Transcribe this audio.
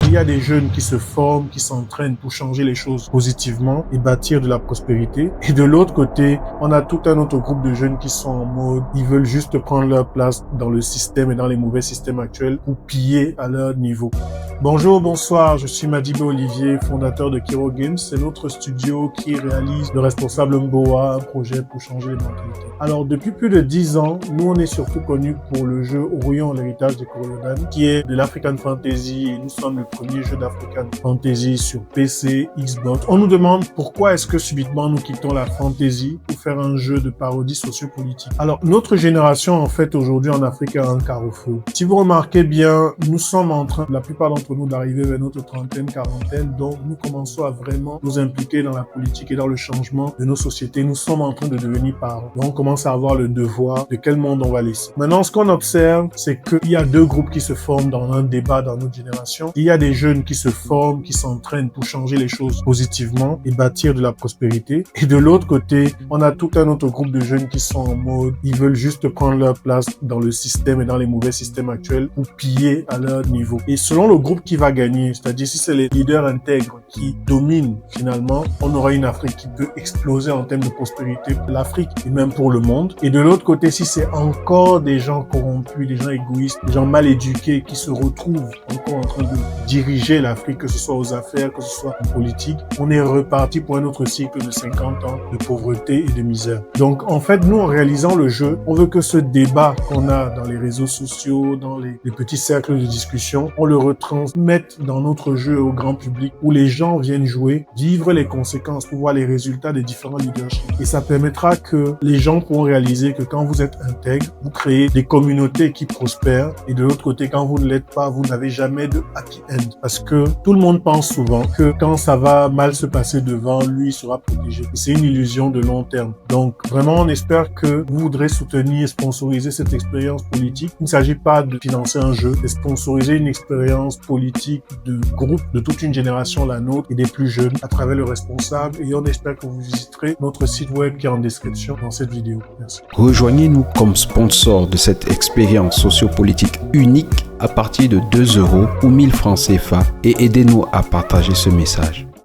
Il y a des jeunes qui se forment, qui s'entraînent pour changer les choses positivement et bâtir de la prospérité. Et de l'autre côté, on a tout un autre groupe de jeunes qui sont en mode, ils veulent juste prendre leur place dans le système et dans les mauvais systèmes actuels pour piller à leur niveau. Bonjour, bonsoir, je suis Madiba Olivier, fondateur de Kiro Games. C'est notre studio qui réalise le responsable Mboa, un projet pour changer les mentalités. Alors, depuis plus de 10 ans, nous, on est surtout connus pour le jeu Orion, l'héritage de Coriodan, qui est de l'African Fantasy, et nous sommes le premier jeu d'African Fantasy sur PC, Xbox. On nous demande pourquoi est-ce que subitement nous quittons la fantasy pour faire un jeu de parodie sociopolitique. Alors, notre génération, en fait, aujourd'hui en Afrique a un carrefour. Si vous remarquez bien, nous sommes en train, la plupart d'entre nous, d'arriver vers notre trentaine, quarantaine, donc nous commençons à vraiment nous impliquer dans la politique et dans le changement de nos sociétés. Nous sommes en train de devenir parents. Donc, on commence à avoir le devoir de quel monde on va laisser. Maintenant, ce qu'on observe, c'est qu'il y a deux groupes qui se forment dans un débat dans notre génération. Il y a des jeunes qui se forment, qui s'entraînent pour changer les choses positivement et bâtir de la prospérité. Et de l'autre côté, on a tout un autre groupe de jeunes qui sont en mode, ils veulent juste prendre leur place dans le système et dans les mauvais systèmes actuels pour piller à leur niveau. Et selon le groupe qui va gagner, c'est-à-dire si c'est les leaders intègres qui dominent finalement, on aura une Afrique qui peut exploser en termes de prospérité pour l'Afrique et même pour le monde. Et de l'autre côté, si c'est encore des gens corrompus, des gens égoïstes, des gens mal éduqués qui se retrouvent encore en train de diriger l'Afrique, que ce soit aux affaires, que ce soit en politique, on est reparti pour un autre cycle de 50 ans de pauvreté et de misère. Donc en fait, nous en réalisant le jeu, on veut que ce débat qu'on a dans les réseaux sociaux, dans les petits cercles de discussion, on le retransmette dans notre jeu au grand public où les gens viennent jouer, vivre les conséquences pour voir les résultats des différents leaderships. Et ça permettra que les gens pourront réaliser que quand vous êtes intègre, vous créez des communautés qui prospèrent et de l'autre côté, quand vous ne l'êtes pas, vous n'avez jamais de happy end. Parce que tout le monde pense souvent que quand ça va mal se passer devant, lui sera protégé. Et c'est une illusion de long terme. Donc vraiment, on espère que vous voudrez soutenir et sponsoriser cette expérience politique. Il ne s'agit pas de financer un jeu, c'est sponsoriser une expérience politique de groupe, de toute une génération, la nôtre, et des plus jeunes, à travers le responsable. Et on espère que vous visiterez notre site web qui est en description dans cette vidéo. Merci. Rejoignez-nous comme sponsor de cette expérience sociopolitique unique à partir de 2 € ou 1000 francs CFA et aidez-nous à partager ce message.